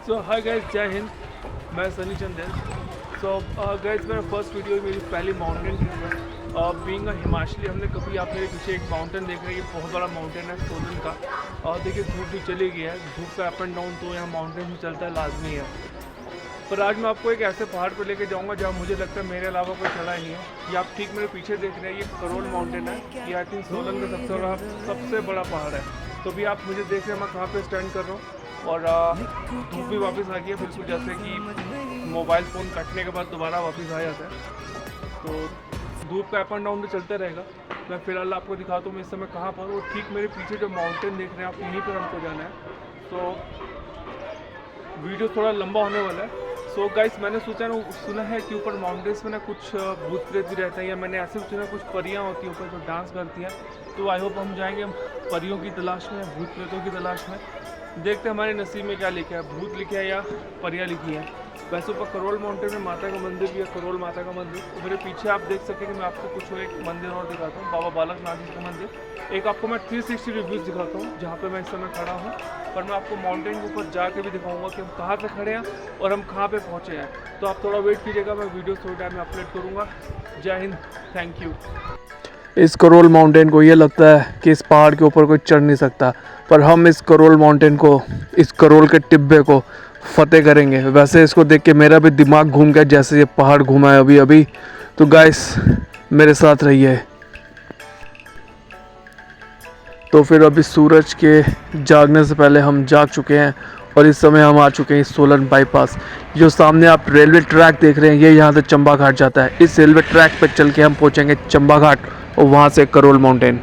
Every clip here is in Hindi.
सो हाय गाइस, जय हिंद। मैं सनी चंदेल। सो गाइस, मेरा फर्स्ट वीडियो मेरी पहली माउंटेन ट्रिप है। बीइंग अ हिमाचली, हमने कभी आप मेरे पीछे एक माउंटेन देख रहे हैं, ये बहुत बड़ा माउंटेन है सोलन का। और देखिए धूप भी चली गई है, धूप का अप एंड डाउन तो यहाँ माउंटेन भी चलता है, लाजमी है। पर आज मैं आपको एक ऐसे पहाड़ पर लेके जाऊंगा जहाँ मुझे लगता है मेरे अलावा कोई चढ़ा ही नहीं है। ये आप ठीक मेरे पीछे देख रहे हैं, ये करोल माउंटेन है। ये आई थिंक सोलन का सबसे बड़ा पहाड़ है। तो भी आप मुझे देख रहे हैं मैं कहाँ पे स्टैंड कर रहा हूँ। और धूप भी वापस आ गई है, बिल्कुल जैसे कि मोबाइल फ़ोन कटने के बाद दोबारा वापस आ जाता है। तो धूप का अप एंड डाउन तो चलता रहेगा। मैं फ़िलहाल आपको दिखाता हूँ मैं इस समय कहाँ पर हूँ। ठीक मेरे पीछे जो माउंटेन देख रहे हैं आप, यहीं पर हमको जाना है। तो वीडियो थोड़ा लंबा होने वाला है। सो गाइस, मैंने सुना है कि ऊपर माउंटेन्स में ना कुछ भूत प्रेत भी रहते हैं, या मैंने ऐसे सुना कुछ परियां होती हैं ऊपर जो डांस करती हैं। तो आई होप हम जाएंगे परियों की तलाश में, भूत प्रेतों की तलाश में। देखते हैं हमारे नसीब में क्या लिखा है, भूत लिखे है या परियां लिखी हैं। वैसे ऊपर करोल माउंटेन में माता का मंदिर भी है, करोल माता का मंदिर। तो मेरे पीछे आप देख सकते हैं कि मैं आपको कुछ एक मंदिर और दिखाता हूँ, बाबा बालकनाथ जी का मंदिर। एक आपको मैं 360 रिव्यूज़ दिखाता हूँ जहाँ पे मैं इस समय खड़ा हूँ। पर मैं आपको माउंटेन के ऊपर जाके भी दिखाऊंगा कि हम कहाँ पे खड़े हैं और हम कहाँ पे पहुँचे हैं। तो आप थोड़ा वेट कीजिएगा, मैं वीडियो थोड़ी टाइम में अपलोड करूँगा। जय हिंद, थैंक यू। इस करोल माउंटेन को ये लगता है कि इस पहाड़ के ऊपर कोई चढ़ नहीं सकता, पर हम इस करोल माउंटेन को, इस करोल के टिब्बे को फतेह करेंगे। वैसे इसको देख के मेरा भी दिमाग घूम गया जैसे ये पहाड़ घूमा है अभी अभी। तो गाइस, मेरे साथ रहिए। तो फिर अभी सूरज के जागने से पहले हम जाग चुके हैं और इस समय हम आ चुके हैं सोलन बाईपास। जो सामने आप रेलवे ट्रैक देख रहे हैं, ये यहाँ से चंबा घाट जाता है। इस रेलवे ट्रैक पर चल के हम पहुँचेंगे चंबा घाट और वहाँ से करोल माउंटेन।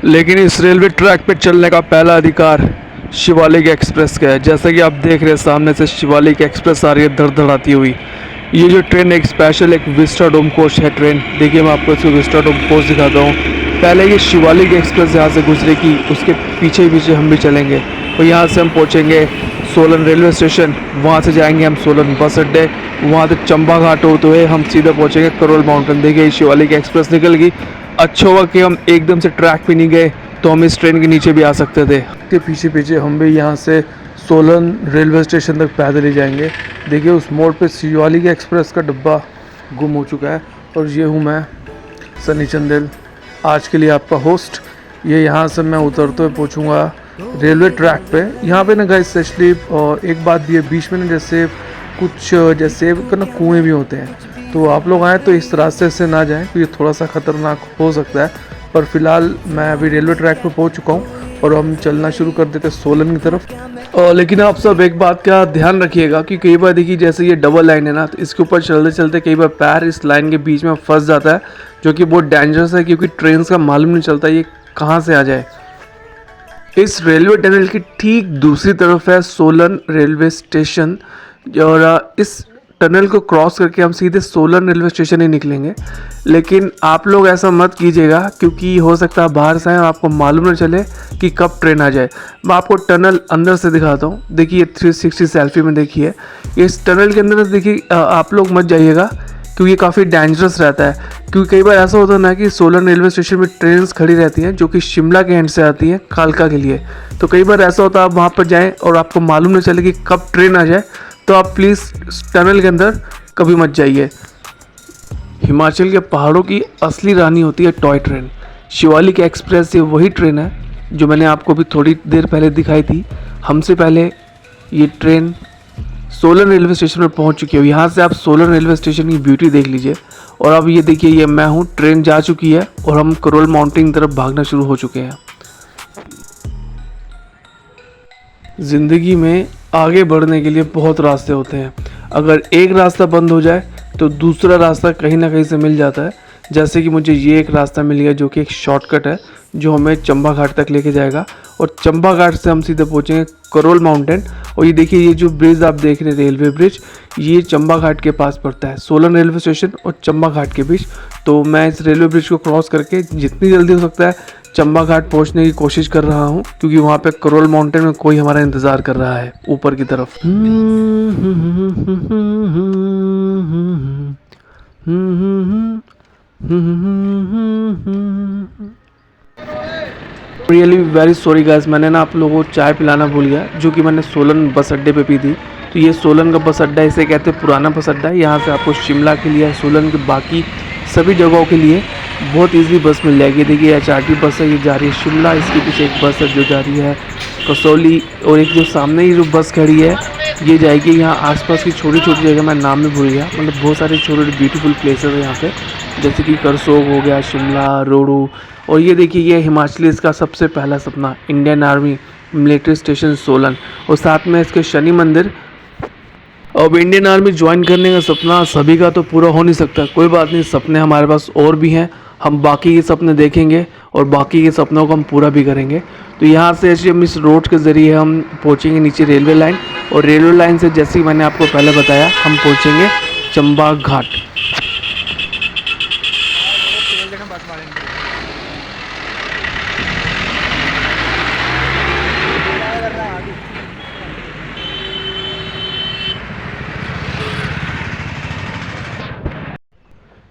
लेकिन इस रेलवे ट्रैक पर चलने का पहला अधिकार शिवालिक एक्सप्रेस का है। जैसा कि आप देख रहे हैं सामने से शिवालिक एक्सप्रेस आ रही है धड़धड़ाती हुई। ये जो ट्रेन एक स्पेशल एक विस्टाडोम कोच है ट्रेन। देखिए मैं आपको इसको विस्टाडोम कोच दिखाता हूँ। पहले ये शिवालिक एक्सप्रेस यहाँ से गुजरेगी, उसके पीछे पीछे हम भी चलेंगे और यहाँ से हम पहुँचेंगे सोलन रेलवे स्टेशन। वहाँ से जाएंगे हम सोलन बस अड्डे, वहाँ से चंबा घाट होते हुए हम सीधे पहुँचेंगे करोल माउंटेन। देखिए शिवालिक एक्सप्रेस निकल गई। अच्छा हुआ कि हम एकदम से ट्रैक पे नहीं गए, तो हम इस ट्रेन के नीचे भी आ सकते थे। के पीछे पीछे हम भी यहाँ से सोलन रेलवे स्टेशन तक पैदल ही जाएंगे। देखिए उस मोड़ पे शिवालिक एक्सप्रेस का डब्बा गुम हो चुका है। और ये हूँ मैं, सनी चंदेल, आज के लिए आपका होस्ट। ये यहाँ से मैं उतरते हुए पहुँचूँगा रेलवे ट्रैक पे। यहाँ पे ना गाइस स्पेशली एक बात भी है, बीच में ना जैसे कुछ जैसे ना कुएँ भी होते हैं। तो आप लोग आएँ तो इस रास्ते से ना जाएं, क्योंकि ये थोड़ा सा ख़तरनाक हो सकता है। पर फिलहाल मैं अभी रेलवे ट्रैक पे पहुँच चुका हूँ और हम चलना शुरू कर देते सोलन की तरफ। लेकिन आप सब एक बात का ध्यान रखिएगा कि कई बार देखिए जैसे ये डबल लाइन है ना, तो इसके ऊपर चलते चलते कई बार पैर इस लाइन के बीच में फंस जाता है, जो कि बहुत डेंजरस है, क्योंकि ट्रेन का मालूम नहीं चलता ये कहाँ से आ जाए। इस रेलवे टनल की ठीक दूसरी तरफ है सोलन रेलवे स्टेशन, और इस टनल को क्रॉस करके हम सीधे सोलन रेलवे स्टेशन ही निकलेंगे। लेकिन आप लोग ऐसा मत कीजिएगा, क्योंकि हो सकता है बाहर से आए और आपको मालूम न चले कि कब ट्रेन आ जाए। मैं आपको टनल अंदर से दिखाता हूँ। देखिए 360 सेल्फी में देखिए, इस टनल के अंदर देखिए आप लोग मत जाइएगा, क्योंकि ये काफ़ी डेंजरस रहता है। क्योंकि कई बार ऐसा होता है ना कि सोलन रेलवे स्टेशन में ट्रेन खड़ी रहती हैं जो कि शिमला के एंड से आती हैं कालका के लिए। तो कई बार ऐसा होता है आप वहाँ पर जाएं और आपको मालूम न चले कि कब ट्रेन आ जाए, तो आप प्लीज़ टनल के अंदर कभी मत जाइए। हिमाचल के पहाड़ों की असली रानी होती है टॉय ट्रेन। शिवालिक एक्सप्रेस ये वही ट्रेन है जो मैंने आपको भी थोड़ी देर पहले दिखाई थी। हमसे पहले ये ट्रेन सोलन रेलवे स्टेशन पर पहुंच चुकी है। यहाँ से आप सोलन रेलवे स्टेशन की ब्यूटी देख लीजिए। और अब ये देखिए, ये मैं हूँ, ट्रेन जा चुकी है और हम करोल माउंटेन की तरफ भागना शुरू हो चुके हैं। ज़िंदगी में आगे बढ़ने के लिए बहुत रास्ते होते हैं। अगर एक रास्ता बंद हो जाए तो दूसरा रास्ता कहीं ना कहीं से मिल जाता है। जैसे कि मुझे ये एक रास्ता मिल गया जो कि एक शॉर्टकट है, जो हमें चंबा घाट तक लेके जाएगा। और चंबा घाट से हम सीधे पहुँचेंगे करोल माउंटेन। और ये देखिए, ये जो ब्रिज आप देख रहे हैं रेलवे ब्रिज, ये चंबा घाट के पास पड़ता है, सोलन रेलवे स्टेशन और चंबा घाट के बीच। तो मैं इस रेलवे ब्रिज को क्रॉस करके जितनी जल्दी हो सकता है चंबा घाट पहुंचने की कोशिश कर रहा हूं, क्योंकि वहां पे करोल माउंटेन में कोई हमारा इंतजार कर रहा है ऊपर की तरफ। रियली वेरी सॉरी गाइस, मैंने ना आप लोगों को चाय पिलाना भूल गया, जो कि मैंने सोलन बस अड्डे पे पी थी। तो ये सोलन का बस अड्डा, इसे कहते हैं पुराना बस अड्डा है। यहाँ से आपको शिमला के लिए, सोलन के बाकी सभी जगहों के लिए बहुत इजी बस मिल जाएगी। देखिए HRT बस है, ये जा रही है शिमला। इसके पीछे एक बस है जो जा रही है कसौली, और एक जो सामने ही जो बस खड़ी है ये जाएगी यहाँ आसपास की छोटी छोटी जगह, मैं नाम में भूल गया, मतलब बहुत सारे छोटे छोटे ब्यूटीफुल प्लेसेस हैं यहाँ पे, जैसे कि करसोग हो गया, शिमला, रोडू। और ये देखिए ये हिमाचलीज का सबसे पहला सपना, Indian army military station Solan, और साथ में इसके शनि मंदिर। अब इंडियन आर्मी ज्वाइन करने का सपना सभी का तो पूरा हो नहीं सकता, कोई बात नहीं, सपने हमारे पास और भी हैं, हम बाकी के सपने देखेंगे और बाकी के सपनों को हम पूरा भी करेंगे। तो यहाँ से ऐसे हम इस रोड के ज़रिए हम पहुँचेंगे नीचे रेलवे लाइन, और रेलवे लाइन से जैसे ही मैंने आपको पहले बताया हम पहुँचेंगे चंबा घाट।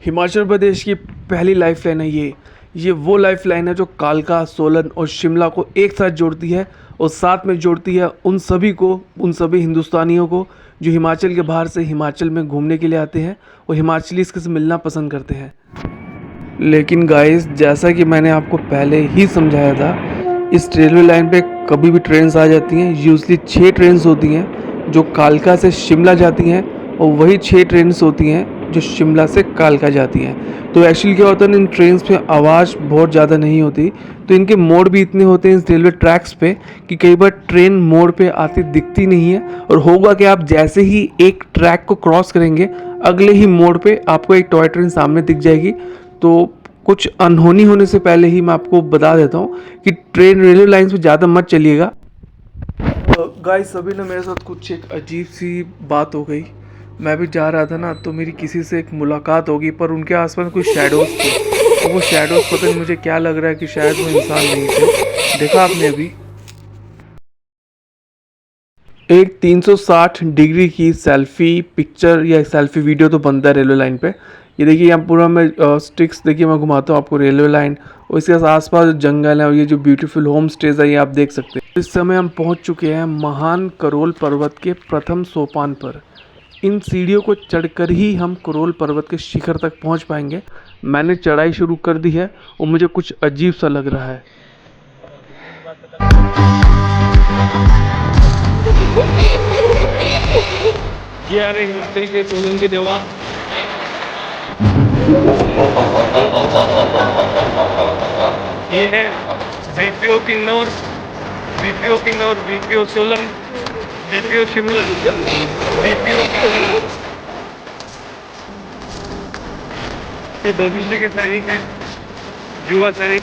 हिमाचल प्रदेश की पहली लाइफ लाइन है ये वो लाइफ लाइन है जो कालका, सोलन और शिमला को एक साथ जोड़ती है, और साथ में जोड़ती है उन सभी हिंदुस्तानियों को जो हिमाचल के बाहर से हिमाचल में घूमने के लिए आते हैं और हिमाचली से मिलना पसंद करते हैं। लेकिन गाइस, जैसा कि मैंने आपको पहले ही समझाया था, इस रेलवे लाइन पे कभी भी ट्रेन्स आ जाती हैं। यूजली 6 ट्रेन्स होती हैं जो कालका से शिमला जाती हैं, और वही 6 ट्रेन्स होती हैं जो शिमला से कालका जाती हैं। तो एक्चुअली क्या होता है, इन ट्रेन्स पे आवाज़ बहुत ज़्यादा नहीं होती, तो इनके मोड़ भी इतने होते हैं इस रेलवे ट्रैक्स पे कि कई बार ट्रेन मोड़ पे आती दिखती नहीं है, और होगा कि आप जैसे ही एक ट्रैक को क्रॉस करेंगे अगले ही मोड़ पे आपको एक टॉय ट्रेन सामने दिख जाएगी। तो कुछ अनहोनी होने से पहले ही मैं आपको बता देता हूँ कि ट्रेन रेलवे लाइन पे ज़्यादा मत चलिएगा। गाइस, अभी ना मेरे साथ कुछ एक अजीब सी बात हो गई। मैं भी जा रहा था ना, तो मेरी किसी से एक मुलाकात होगी, पर उनके आसपास कुछ शैडोज़ थे, तो वो शैडोज़ पता नहीं मुझे क्या लग रहा है कि शायद वो इंसान नहीं थे। देखा आपने अभी एक 360 डिग्री की सेल्फी पिक्चर या सेल्फी वीडियो तो बनता है रेलवे लाइन पे। ये देखिए यहाँ पूरा मैं स्टिक्स देखिए मैं घुमाता हूँ आपको रेलवे लाइन, और इसके आसपास जंगल है, और ये जो ब्यूटीफुल होम स्टेज है ये आप देख सकते हैं। इस समय हम पहुँच चुके हैं महान करोल पर्वत के प्रथम सोपान पर। इन सीढ़ियों को चढ़कर ही हम करोल पर्वत के शिखर तक पहुँच पाएंगे। मैंने चढ़ाई शुरू कर दी है और मुझे कुछ अजीब सा लग रहा है। ये आ रही के सोलन की देवा, ये है BPO Kinnaur, BPO Solan, BPO Shimla, BPO ये भविष्य के सैनिक हैं, युवा सैनिक।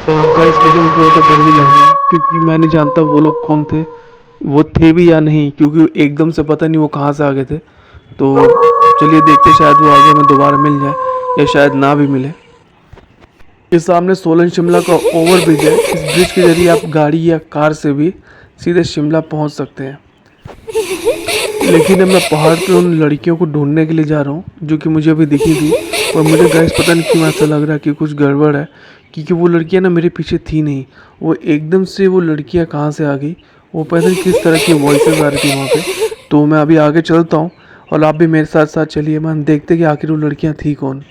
तो गाइस मुझे उनको तो डर भी लग रहा है, क्योंकि मैं नहीं जानता वो लोग कौन थे, वो थे भी या नहीं, क्योंकि एकदम से पता नहीं वो कहाँ से आ गए थे। तो चलिए देखते, शायद वो आगे में दोबारा मिल जाए या शायद ना भी मिले। इस सामने सोलन शिमला का ओवर ब्रिज है, इस ब्रिज के जरिए आप गाड़ी या कार से भी सीधे शिमला पहुंच सकते हैं। लेकिन अब मैं पहाड़ पे उन लड़कियों को ढूंढने के लिए जा रहा हूँ जो कि मुझे अभी दिखी थी, और मुझे गाइस पता नहीं क्यों ऐसा लग रहा है कि कुछ गड़बड़ है, क्योंकि वो लड़कियाँ ना मेरे पीछे थी नहीं, वो एकदम से वो लड़कियाँ कहाँ से आ गई, वो पता नहीं किस तरह की वॉइसेस आ रही थी वहाँ पे। तो मैं अभी आगे चलता हूँ और आप भी मेरे साथ साथ चलिए, मैं देखते कि आखिर वो लड़कियाँ थी कौन।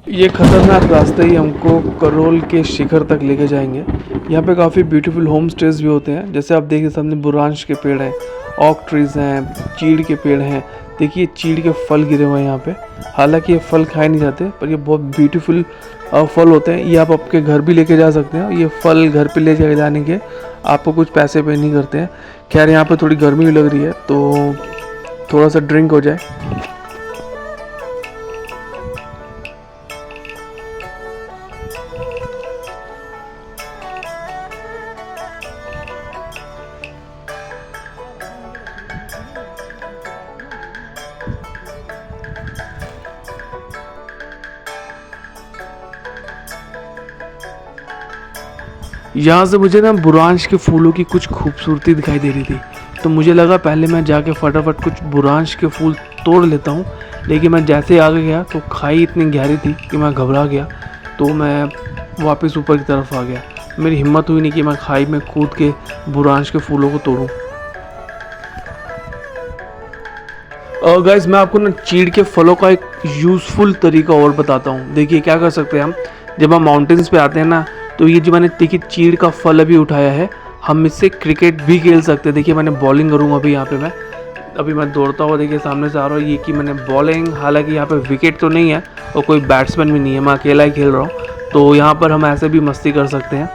ये खतरनाक रास्ते ही हमको करोल के शिखर तक लेके जाएंगे। यहाँ पे काफ़ी ब्यूटीफुल होम स्टेज भी होते हैं, जैसे आप देखिए सामने बुरांश के पेड़ हैं, ऑक ट्रीज़ हैं, चीड़ के पेड़ हैं। देखिए चीड़ के फल गिरे हुए हैं यहाँ पे, हालांकि ये फल खाए नहीं जाते, पर ये बहुत ब्यूटीफुल फल होते हैं। ये आप आपके घर भी लेके जा सकते हैं। ये फल घर पे ले जाने के आपको कुछ पैसे पे नहीं करते हैं। खैर यहाँ पे थोड़ी गर्मी भी लग रही है, तो थोड़ा सा ड्रिंक हो जाए। यहाँ से मुझे ना बुरांश के फूलों की कुछ खूबसूरती दिखाई दे रही थी। तो मुझे लगा पहले मैं जाके फटाफट कुछ बुरांश के फूल तोड़ लेता हूँ, लेकिन मैं जैसे ही आगे गया तो खाई इतनी गहरी थी कि मैं घबरा गया। तो मैं वापस ऊपर की तरफ आ गया। मेरी हिम्मत हुई नहीं कि मैं खाई में कूद के बुरांश के फूलों को तोड़ूं। गाइस मैं आपको ना चीड़ के फलों का एक यूज़फुल तरीका और बताता हूँ। देखिए क्या कर सकते हैं हम, जब हम माउंटेन्स पे आते हैं ना, तो ये जो मैंने देखिए चीड़ का फल अभी उठाया है, हम इससे क्रिकेट भी खेल सकते हैं। देखिए मैंने बॉलिंग करूँगा अभी यहाँ पे मैं दौड़ता हुआ देखिए सामने से आ रहा हूँ। ये कि मैंने बॉलिंग, हालांकि यहाँ पे विकेट तो नहीं है और कोई बैट्समैन भी नहीं है, मैं अकेला ही खेल रहा हूँ। तो यहाँ पर हम ऐसे भी मस्ती कर सकते हैं।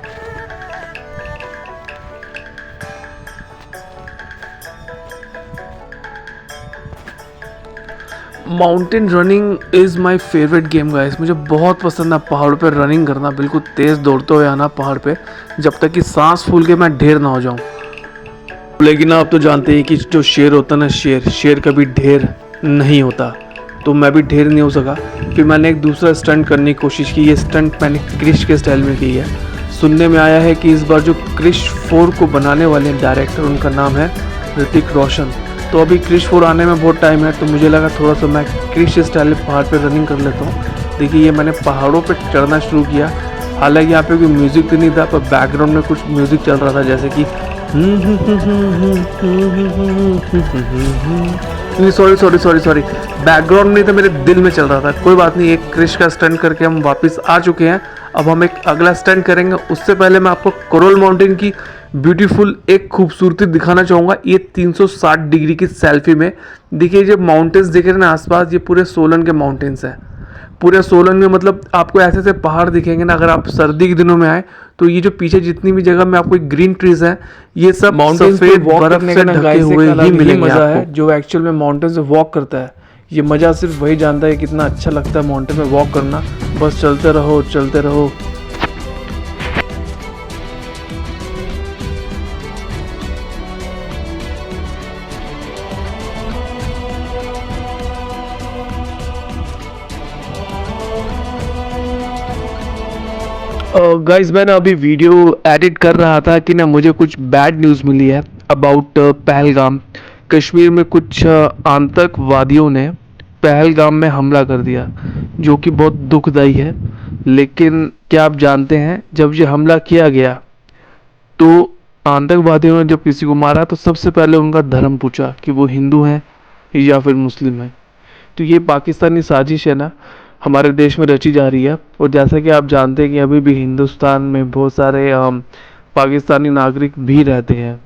Mountain running is my favourite game guys. मुझे बहुत पसंद है पहाड़ों पे रनिंग करना, बिल्कुल तेज़ दौड़ते हुए आना पहाड़ पे, जब तक कि सांस फूल के मैं ढेर ना हो जाऊं। लेकिन आप तो जानते हैं कि जो शेर होता है ना, शेर कभी ढेर नहीं होता। तो मैं भी ढेर नहीं हो सका। फिर मैंने एक दूसरा स्टंट करने की कोशिश की। ये स्टंट मैंने क्रिश के स्टाइल में की है। सुनने में आया है कि इस बार जो क्रिश 4 को बनाने वाले डायरेक्टर, उनका नाम है ऋतिक रोशन। तो अभी क्रिश 4 आने में बहुत टाइम है, तो मुझे लगा थोड़ा सा मैं क्रिश स्टाइल में पहाड़ पे रनिंग कर लेता हूँ। देखिए ये मैंने पहाड़ों पे चढ़ना शुरू किया। हालांकि यहाँ पे कोई म्यूज़िक तो नहीं था, पर बैकग्राउंड में कुछ म्यूज़िक चल रहा था, जैसे कि सॉरी बैकग्राउंड नहीं था, मेरे दिल में चल रहा था। कोई बात नहीं, एक क्रिश का स्टंट करके हम वापस आ चुके हैं। अब हम एक अगला स्टंट करेंगे। उससे पहले मैं आपको कोरल माउंटेन की ब्यूटीफुल एक खूबसूरती दिखाना चाहूँगा। ये 360 डिग्री की सेल्फी में देखिए, जो माउंटेन्स दिख रहे हैं ना आसपास, ये पूरे सोलन के माउंटेन्स हैं। पूरे सोलन में मतलब आपको ऐसे ऐसे पहाड़ दिखेंगे ना। अगर आप सर्दी के दिनों में आए तो ये जो पीछे जितनी भी जगह में आपको ग्रीन ट्रीज हैं, ये सब माउंटेन्स पे बर्फ से ढके हुए ही मिलेंगे आपको। जो एक्चुअल में माउंटेन से वॉक करता है, ये मज़ा सिर्फ वही जानता है कितना अच्छा लगता है माउंटेन में वॉक करना। बस चलते रहो चलते रहो। गाइस मैं ना अभी वीडियो एडिट कर रहा था कि ना मुझे कुछ बैड न्यूज़ मिली है अबाउट पहलगाम। कश्मीर में कुछ आतंकवादियों ने पहलगाम में हमला कर दिया, जो कि बहुत दुखदाई है। लेकिन क्या आप जानते हैं, जब ये हमला किया गया तो आतंकवादियों ने जब किसी को मारा तो सबसे पहले उनका धर्म पूछा कि वो हिंदू हैं या फिर मुस्लिम हैं। तो ये पाकिस्तानी साजिश है ना, हमारे देश में रची जा रही है। और जैसा कि आप जानते हैं कि अभी भी हिंदुस्तान में बहुत सारे पाकिस्तानी नागरिक भी रहते हैं।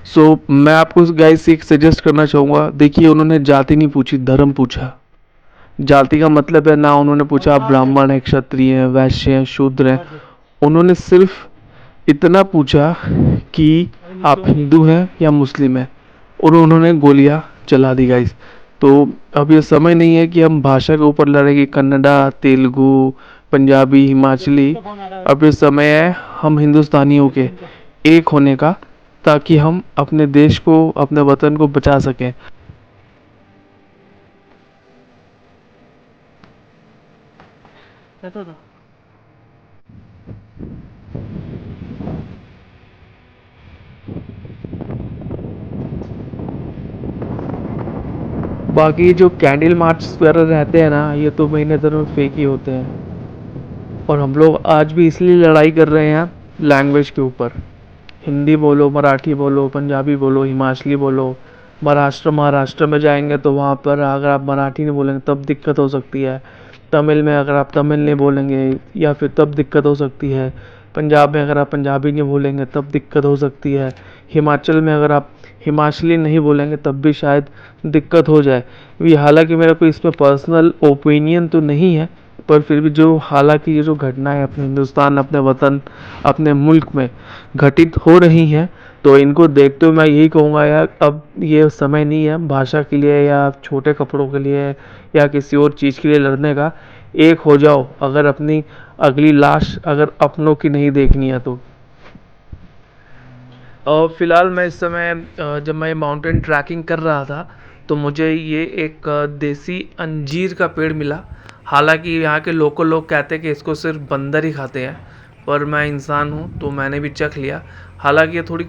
सो मैं आपको गाइस एक सजेस्ट करना चाहूँगा। देखिए उन्होंने जाति नहीं पूछी, धर्म पूछा। जाति का मतलब है ना, उन्होंने पूछा आप ब्राह्मण हैं, क्षत्रिय हैं, वैश्य हैं, शूद्र हैं। उन्होंने सिर्फ इतना पूछा कि आप हिंदू हैं या मुस्लिम हैं, और उन्होंने गोलियां चला दी गाइस। तो अब ये समय नहीं है कि हम भाषा के ऊपर लड़ेंगे, कन्नड़ा, तेलुगु, पंजाबी, हिमाचली। अब ये समय है हम हिंदुस्तानियों के एक होने का, ताकि हम अपने देश को, अपने वतन को बचा सकें। बाकी जो कैंडल मार्च वगैरह रहते हैं ना, ये तो महीने भर में फेक ही होते हैं। और हम लोग आज भी इसलिए लड़ाई कर रहे हैं लैंग्वेज के ऊपर। हिंदी बोलो, मराठी बोलो, पंजाबी बोलो, हिमाचली बोलो। महाराष्ट्र में जाएंगे तो वहाँ पर अगर आप मराठी नहीं बोलेंगे तब दिक्कत हो सकती है। तमिल में अगर आप तमिल नहीं बोलेंगे या फिर तब दिक्कत हो सकती है। पंजाब में अगर आप पंजाबी नहीं बोलेंगे तब दिक्कत हो सकती है। हिमाचल में अगर आप हिमाचली नहीं बोलेंगे तब भी शायद दिक्कत हो जाए। ये हालांकि मेरा कोई इसमें पर्सनल ओपिनियन तो नहीं है, पर फिर भी जो हालांकि ये जो घटनाएं अपने हिंदुस्तान, अपने वतन, अपने मुल्क में घटित हो रही हैं, तो इनको देखते हुए मैं यही कहूँगा यार, अब ये समय नहीं है भाषा के लिए या छोटे कपड़ों के लिए या किसी और चीज़ के लिए लड़ने का। एक हो जाओ, अगर अपनी अगली लाश अगर अपनों की नहीं देखनी है तो। फ़िलहाल मैं इस समय जब मैं माउंटेन ट्रैकिंग कर रहा था तो मुझे ये एक देसी अंजीर का पेड़ मिला। हालांकि यहाँ के लोग कहते हैं कि इसको सिर्फ बंदर ही खाते हैं, पर मैं इंसान हूँ तो मैंने भी चख लिया। हालांकि ये थोड़ी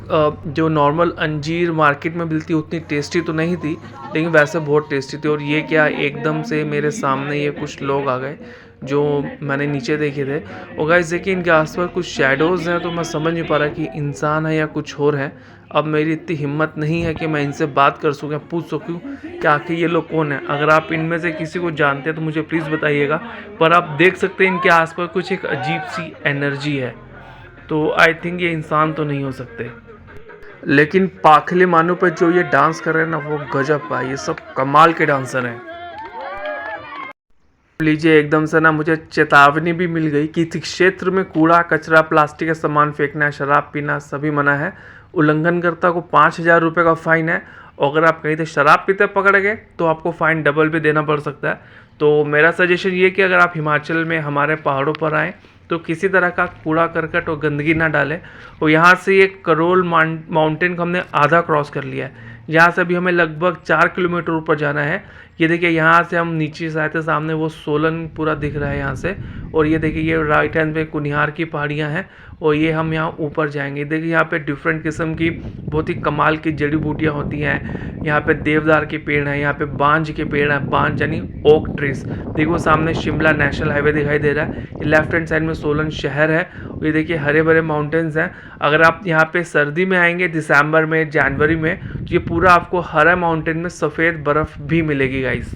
जो नॉर्मल अंजीर मार्केट में मिलती उतनी टेस्टी तो नहीं थी, लेकिन वैसे बहुत टेस्टी थी। और ये क्या, एकदम से मेरे सामने ये कुछ लोग आ गए जो मैंने नीचे देखे थे। और गाइस देखिए इनके आसपास कुछ शैडोज़ हैं, तो मैं समझ नहीं पा रहा कि इंसान है या कुछ और है। अब मेरी इतनी हिम्मत नहीं है कि मैं इनसे बात कर सकूँ या पूछ सकूँ कि आखिर ये लोग कौन है। अगर आप इनमें से किसी को जानते हैं तो मुझे प्लीज़ बताइएगा। पर आप देख सकते हैं इनके आसपास कुछ एक अजीब सी एनर्जी है, तो आई थिंक ये इंसान तो नहीं हो सकते। लेकिन पाखले मानो पर जो ये डांस कर रहे हैं ना, वो गजब का, ये सब कमाल के डांसर हैं। लीजिए एकदम से ना मुझे चेतावनी भी मिल गई कि इस क्षेत्र में कूड़ा कचरा प्लास्टिक का सामान फेंकना, शराब पीना सभी मना है। उल्लंघनकर्ता को 5,000 रुपये का फाइन है। और अगर आप कहीं से शराब पीते पकड़ गए तो आपको फ़ाइन डबल भी देना पड़ सकता है। तो मेरा सजेशन ये कि अगर आप हिमाचल में हमारे पहाड़ों पर आएँ तो किसी तरह का कूड़ा करकट और गंदगी ना डालें। और यहाँ से ये करोल माउंटेन को हमने आधा क्रॉस कर लिया है। यहाँ से अभी हमें लगभग 4 किलोमीटर ऊपर जाना है। ये देखिए यहाँ से हम नीचे से आए थे, सामने वो सोलन पूरा दिख रहा है यहाँ से। और ये देखिए ये राइट हैंड पे कुनिहार की पहाड़ियाँ हैं और ये हम यहाँ ऊपर जाएंगे। देखिए यहाँ पे डिफरेंट किस्म की बहुत ही कमाल की जड़ी बूटियाँ होती हैं। यहाँ पे देवदार के पेड़ हैं, यहाँ पे बांज के पेड़ हैं, बांज यानी ओक ट्रीज। देखो सामने शिमला नेशनल हाईवे दिखाई दे रहा है। ये लेफ्ट हैंड साइड में सोलन शहर है। और ये देखिए हरे भरे माउंटेन्स हैं। अगर आप यहाँ पे सर्दी में आएंगे दिसंबर में जनवरी में तो ये पूरा आपको हरा माउंटेन में सफ़ेद बर्फ़ भी मिलेगी गाइस।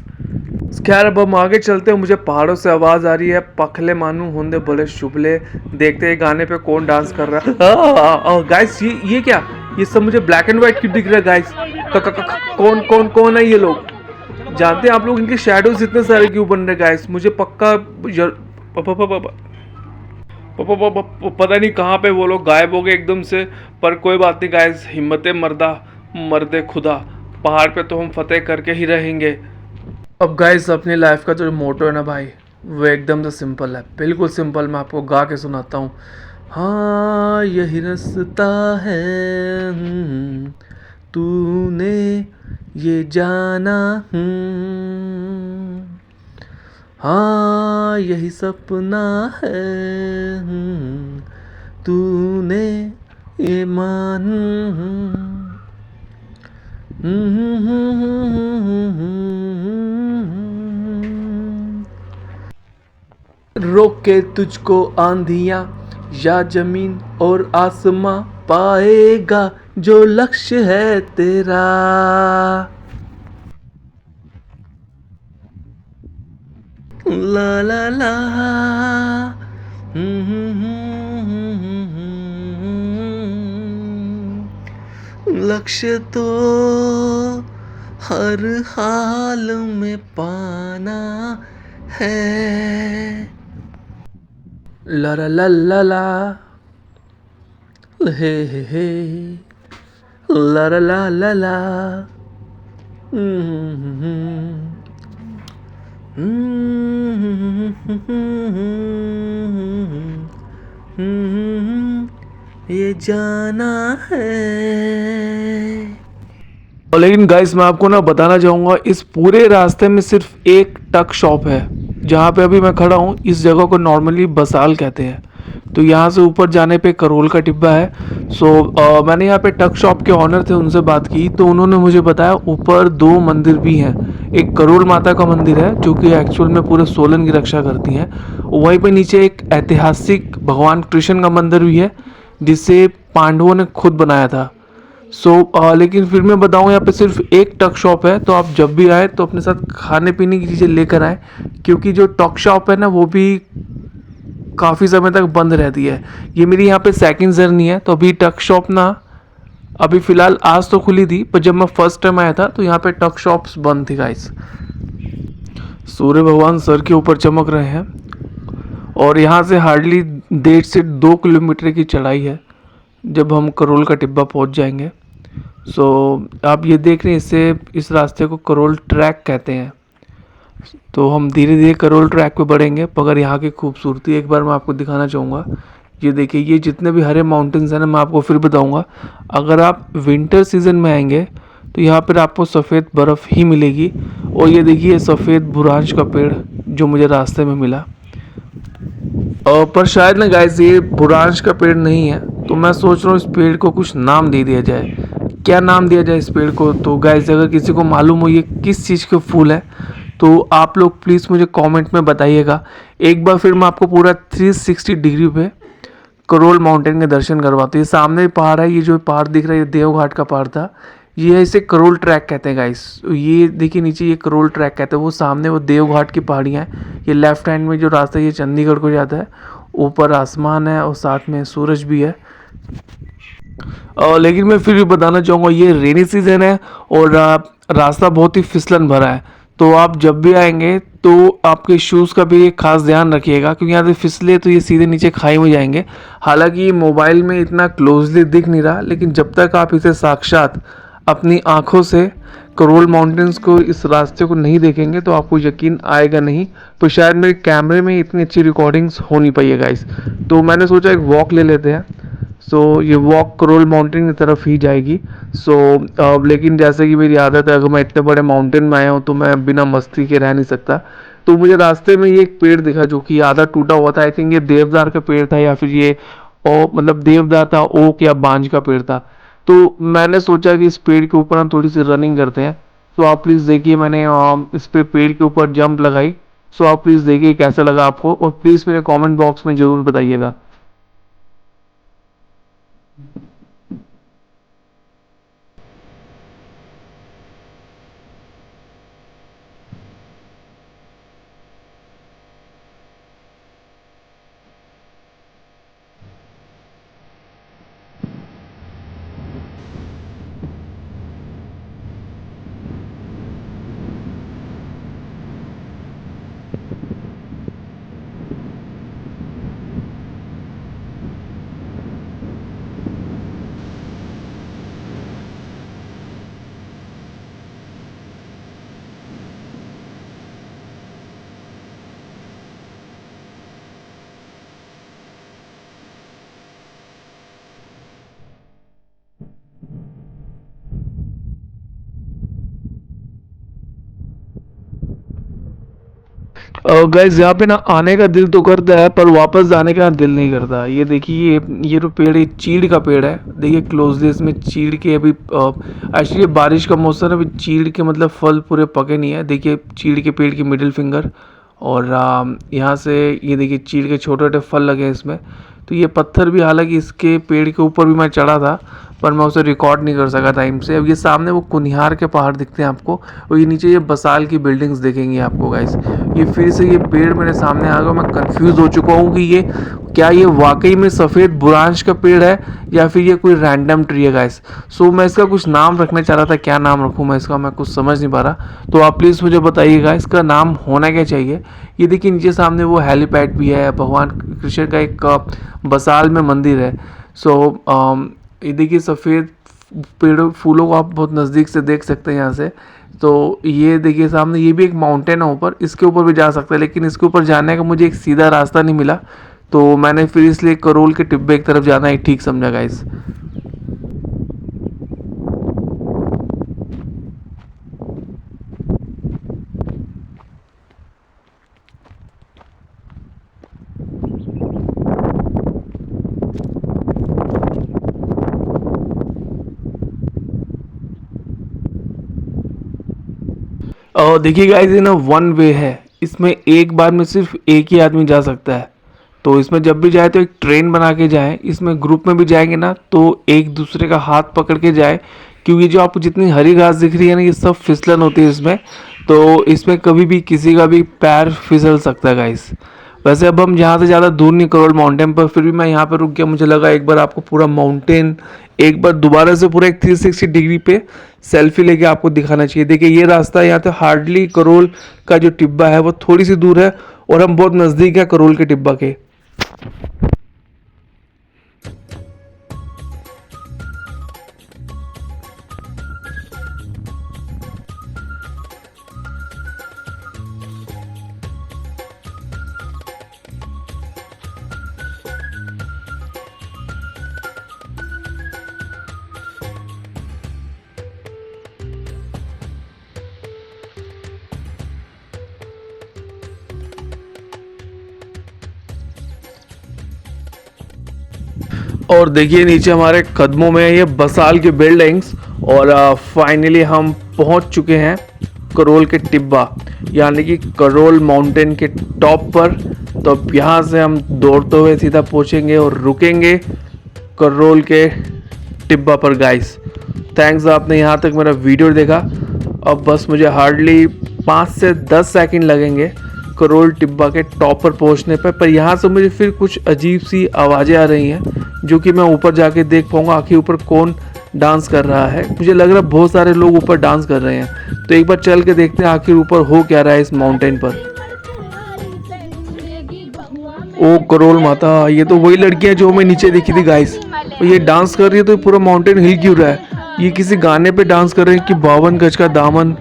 खैर अब हम आगे चलते हैं। मुझे पहाड़ों से आवाज़ आ रही है, पखले मानू होंदे बोले शुभले। देखते हैं गाने पे कौन डांस कर रहा है। गाइस ये क्या, ये सब मुझे ब्लैक एंड व्हाइट क्यों दिख रहा है गाइस? कौन कौन कौन है ये लोग? जानते हैं आप लोग इनके शैडोज इतने सारे क्यों बन रहे गाइस? मुझे पक्का पता नहीं कहाँ पे वो लोग गायब हो गए एकदम से। पर कोई बात नहीं गाइस, हिम्मत मर्दा मर्दे खुदा, पहाड़ पे तो हम फतेह करके ही रहेंगे। अब गाइस अपनी लाइफ का जो मोटो है ना भाई, वो एकदम से सिंपल है, बिल्कुल सिंपल। मैं आपको गा के सुनाता हूँ। हाँ यही रास्ता है, तूने ये जाना, हाँ यही सपना है, तूने ये मान। रोके तुझको आंधियाँ या जमीन और आसमां, पाएगा जो लक्ष्य है तेरा। ला ला ला। लक्ष्य तो हर हाल में पाना है। ला ला ला ला ला, हे ला ला ला ला ला। ये जाना है। लेकिन गाइस मैं आपको ना बताना चाहूँगा, इस पूरे रास्ते में सिर्फ एक टक शॉप है जहाँ पे अभी मैं खड़ा हूँ। इस जगह को नॉर्मली बसाल कहते हैं। तो यहाँ से ऊपर जाने पे करोल का टिब्बा है। सो मैंने यहाँ पे टक शॉप के ऑनर थे, उनसे बात की तो उन्होंने मुझे बताया ऊपर 2 मंदिर भी हैं। एक करोल माता का मंदिर है जो कि एक्चुअल में पूरे सोलन की रक्षा करती हैं। वहीं पे नीचे एक ऐतिहासिक भगवान कृष्ण का मंदिर भी है जिसे पांडवों ने खुद बनाया था। लेकिन फिर मैं बताऊँ यहाँ पे सिर्फ एक टक शॉप है। तो आप जब भी आए तो अपने साथ खाने पीने की चीज़ें लेकर आए, क्योंकि जो टक शॉप है ना वो भी काफ़ी समय तक बंद रहती है। ये मेरी यहाँ पे सेकंड जर्नी है। तो अभी टक शॉप ना अभी फ़िलहाल आज तो खुली थी, पर जब मैं फर्स्ट टाइम आया था तो यहाँ पे टक शॉप्स बंद थी गाइस। सूर्य भगवान सर के ऊपर चमक रहे हैं और यहाँ से हार्डली 1.5 से 2 किलोमीटर की चढ़ाई है जब हम करोल का टिब्बा पहुँच जाएंगे। आप ये देख रहे हैं, इस रास्ते को करोल ट्रैक कहते हैं। तो हम धीरे धीरे करोल ट्रैक पे बढ़ेंगे। मगर यहाँ की खूबसूरती एक बार मैं आपको दिखाना चाहूँगा। ये देखिए, ये जितने भी हरे माउंटेन्स हैं ना, मैं आपको फिर बताऊँगा। अगर आप विंटर सीजन में आएंगे तो यहाँ पर आपको सफ़ेद बर्फ़ ही मिलेगी। और ये देखिए सफ़ेद बुरांश का पेड़ जो मुझे रास्ते में मिला। पर शायद ना गाइस ये बुरांश का पेड़ नहीं है, तो मैं सोच रहा हूँ इस पेड़ को कुछ नाम दे दिया जाए। क्या नाम दिया जाए इस पेड़ को? तो गाइस अगर किसी को मालूम हो ये किस चीज़ के फूल है तो आप लोग प्लीज़ मुझे कमेंट में बताइएगा। एक बार फिर मैं आपको पूरा 360 डिग्री पे करोल माउंटेन के दर्शन करवाते हैं। सामने भी पहाड़ है, ये जो पहाड़ दिख रहा है ये देवघाट का पहाड़ था। ये है, इसे करोल ट्रैक कहते हैं गाइस। ये देखिए नीचे ये करोल ट्रैक कहते हैं। वो सामने वो देवघाट की पहाड़ियाँ हैं। ये लेफ्ट हैंड में जो रास्ता है ये चंडीगढ़ को जाता है। ऊपर आसमान है और साथ में सूरज भी है। लेकिन मैं फिर भी बताना चाहूँगा ये रेनी सीजन है और रास्ता बहुत ही फिसलन भरा है। तो आप जब भी आएंगे तो आपके शूज़ का भी एक खास ध्यान रखिएगा, क्योंकि यहाँ से फिसले तो ये सीधे नीचे खाई में जाएंगे। हालांकि ये मोबाइल में इतना क्लोजली दिख नहीं रहा, लेकिन जब तक आप इसे साक्षात अपनी आंखों से करोल माउंटेन्स को, इस रास्ते को नहीं देखेंगे तो आपको यकीन आएगा नहीं। तो शायद मेरे कैमरे में इतनी अच्छी रिकॉर्डिंग्स हो नहीं पाई है गाइस। तो मैंने सोचा एक वॉक ले लेते हैं। ये वॉक करोल माउंटेन की तरफ ही जाएगी। लेकिन जैसे कि मेरी आदत है, अगर मैं इतने बड़े माउंटेन में आया हूँ तो मैं बिना मस्ती के रह नहीं सकता। तो मुझे रास्ते में ये एक पेड़ दिखा जो कि आधा टूटा हुआ था। आई थिंक ये देवदार का पेड़ था या फिर ये मतलब देवदार था, ओक या बांज का पेड़ था। तो मैंने सोचा कि इस पेड़ के ऊपर हम थोड़ी सी रनिंग करते हैं। तो आप प्लीज़ देखिए, मैंने इस पे पेड़ के ऊपर जंप लगाई। आप प्लीज़ देखिए कैसा लगा आपको, और प्लीज़ मेरे कमेंट बॉक्स में ज़रूर बताइएगा। गाइस यहाँ पे ना आने का दिल तो करता है पर वापस जाने का दिल नहीं करता। ये देखिए ये जो पेड़ है चीड़ का पेड़ है। देखिए क्लोजली इसमें चीड़ के अभी एक्चुअली बारिश का मौसम है, अभी चीड़ के मतलब फल पूरे पके नहीं है। देखिए चीड़ के पेड़ की मिडिल फिंगर, और यहाँ से ये देखिए चीड़ के छोटे छोटे फल लगे हैं इसमें। तो ये पत्थर भी, हालांकि इसके पेड़ के ऊपर भी मैं चढ़ा था पर मैं उसे रिकॉर्ड नहीं कर सका टाइम से। अब ये सामने वो कुनिहार के पहाड़ दिखते हैं आपको, और ये नीचे ये बसाल की बिल्डिंग्स दिखेंगी आपको गाइस। ये फिर से ये पेड़ मेरे सामने आ गया। मैं कंफ्यूज हो चुका हूँ कि ये क्या, ये वाकई में सफ़ेद बुरांश का पेड़ है या फिर ये कोई रैंडम ट्री है गाइस। मैं इसका कुछ नाम रखना चाह रहा था, क्या नाम रखूँ मैं इसका, मैं कुछ समझ नहीं पा रहा। तो आप प्लीज़ मुझे बताइएगा इसका नाम होना क्या चाहिए। ये देखिए नीचे सामने वो हेलीपैड भी है, भगवान कृष्ण का एक बसाल में मंदिर है। ये देखिए सफ़ेद पेड़ों फूलों को आप बहुत नज़दीक से देख सकते हैं यहाँ से। तो ये देखिए सामने ये भी एक माउंटेन है ऊपर, इसके ऊपर भी जा सकते हैं, लेकिन इसके ऊपर जाने का मुझे एक सीधा रास्ता नहीं मिला। तो मैंने फिर इसलिए करोल के टिब्बे की तरफ जाना ही ठीक समझा गाइस। और देखिए गाइस ये ना वन वे है, इसमें एक बार में सिर्फ एक ही आदमी जा सकता है। तो इसमें जब भी जाए तो एक ट्रेन बना के जाए। इसमें ग्रुप में भी जाएंगे ना तो एक दूसरे का हाथ पकड़ के जाए, क्योंकि जो आपको जितनी हरी घास दिख रही है ना ये सब फिसलन होती है इसमें। तो इसमें कभी भी किसी का भी पैर फिसल सकता है गाइस। वैसे अब हम यहाँ से ज़्यादा दूर नहीं करोल माउंटेन पर, फिर भी मैं यहाँ पर रुक गया। मुझे लगा एक बार आपको पूरा माउंटेन एक बार दोबारा से पूरा एक 360 डिग्री पे सेल्फी लेके आपको दिखाना चाहिए। देखिए ये रास्ता यहाँ से हार्डली करोल का जो टिब्बा है वो थोड़ी सी दूर है, और हम बहुत नज़दीक है करोल के टिब्बा के। और देखिए नीचे हमारे कदमों में ये बसाल की बिल्डिंग्स। और फाइनली हम पहुंच चुके हैं करोल के टिब्बा, यानी कि करोल माउंटेन के टॉप पर। तो अब यहाँ से हम दौड़ते हुए सीधा पहुंचेंगे और रुकेंगे करोल के टिब्बा पर। गाइस थैंक्स आपने यहाँ तक मेरा वीडियो देखा। अब बस मुझे हार्डली 5 से 10 सेकंड लगेंगे करोल टिब्बा के टॉप पर पहुँचने पर यहाँ से मुझे फिर कुछ अजीब सी आवाज़ें आ रही हैं, जो कि मैं ऊपर जाके देख पाऊँगा आखिर ऊपर कौन डांस कर रहा है। मुझे लग रहा है बहुत सारे लोग ऊपर डांस कर रहे हैं, तो एक बार चल के देखते हैं आखिर ऊपर हो क्या रहा है इस माउंटेन पर। ओ करोल माता, ये तो वही लड़की है जो हमें नीचे देखी थी गाइस। और ये डांस कर रही है तो पूरा माउंटेन हिल क्यों रहा है? ये किसी गाने पे डांस कर रहे हैं कि 52 गज का दामन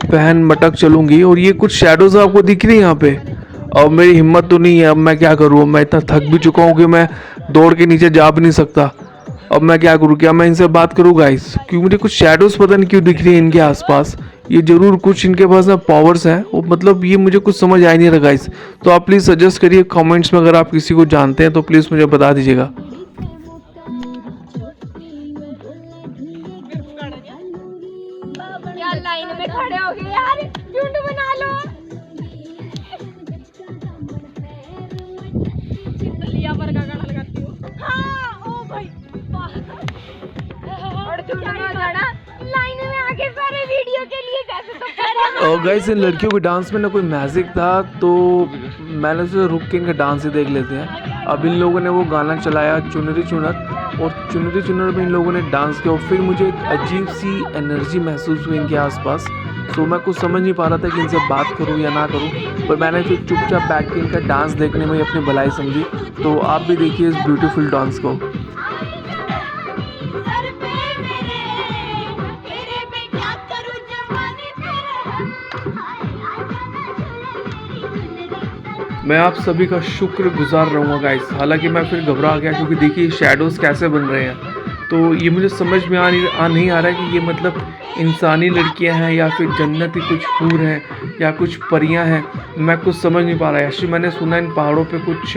पहन मटक चलूंगी। और ये कुछ शैडोज आपको दिख रही है यहाँ पे। अब मेरी हिम्मत तो नहीं है, अब मैं क्या करूँ? मैं इतना थक भी चुका हूँ कि मैं दौड़ के नीचे जा भी नहीं सकता। अब मैं क्या करूँ? क्या मैं इनसे बात करूँ गाइस? क्योंकि मुझे कुछ शैडोज पता नहीं क्यों दिख रही है इनके आसपास। ये जरूर कुछ इनके पास ना पावर्स हैं, वो मतलब ये मुझे कुछ समझ आ ही नहीं रहा गाइस। तो आप प्लीज़ सजेस्ट करिए कमेंट्स में, अगर आप किसी को जानते हैं तो प्लीज़ मुझे बता दीजिएगा। यार लाइन में खड़े हो गए यार, झुंड बना लो। लिया पर का गाना लगाती हूँ। हाँ ओ भाई और झुंड में खड़ा लाइन में आके सारे वीडियो के लिए कैसे तो खड़े। और गाइस इन लड़कियों के डांस में ना कोई मैजिक था, तो मैंने सोचा रुक के इनका डांस ही देख लेते हैं। अब इन लोगों ने वो गाना चलाया चुनरी चुनर, और चुनरी चुनर में इन लोगों ने डांस किया। और फिर मुझे एक अजीब सी एनर्जी महसूस हुई इनके आसपास। तो मैं कुछ समझ नहीं पा रहा था कि इनसे बात करूं या ना करूं, पर मैंने फिर चुपचाप बैठ के इनका डांस देखने में ही अपनी भलाई समझी। तो आप भी देखिए इस ब्यूटीफुल डांस को। मैं आप सभी का शुक्रगुजार रहूँगा गाइस। हालांकि मैं फिर घबरा गया, क्योंकि देखिए शैडोज़ कैसे बन रहे हैं। तो ये मुझे समझ में नहीं आ रहा है कि ये मतलब इंसानी लड़कियां हैं या फिर जन्नती कुछ हूर हैं या कुछ परियां हैं। मैं कुछ समझ नहीं पा रहा है। एक्चुअली मैंने सुना इन पहाड़ों पे कुछ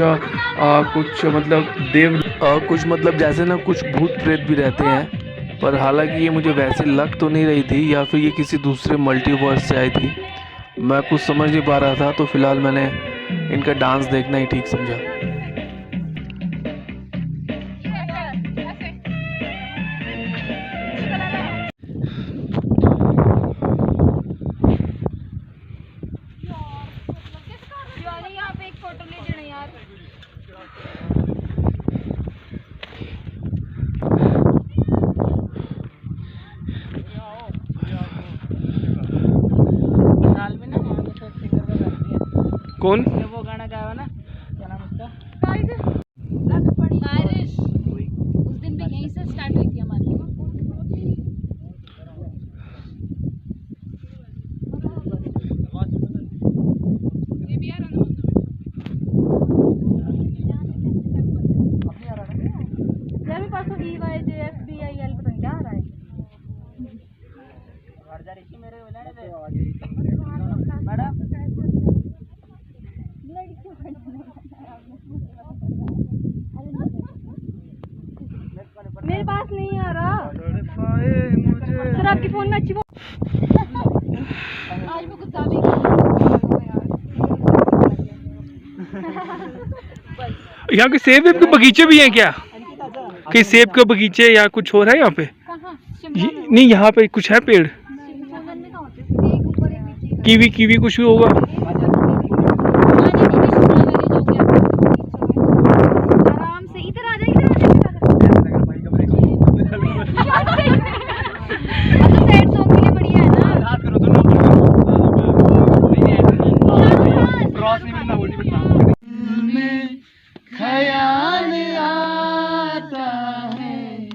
मतलब कुछ मतलब जैसे ना कुछ भूत प्रेत भी रहते हैं। पर हालांकि ये मुझे वैसे लग तो नहीं रही थी, या फिर ये किसी दूसरे मल्टीवर्स से आई थी। मैं कुछ समझ नहीं पा रहा था, तो फिलहाल मैंने इनका डांस देखना ही ठीक समझा। यहाँ पे एक फोटो ले लेना यार। कौन? वो गाना गाया ना, क्या नाम उसका? बारिश उस दिन भी यहीं से स्टार्ट हुई थी हमारी। मेरे पास तो VYJFBIL पता नहीं क्या आ रहा है। मैडम मेरे पास नहीं आ रहा सर, आपके फोन में अच्छी आज मैं कुछ ज्यादा यहाँ के सेब के बगीचे भी हैं क्या? कि सेब के बगीचे या कुछ हो रहा है यहाँ पे? नहीं, यहाँ पे कुछ है पेड़? कीवी कीवी कुछ भी होगा? आराम से इधर आ जा, इधर सैड सॉन्ग के लिए बढ़िया है ना। ख्याल आता है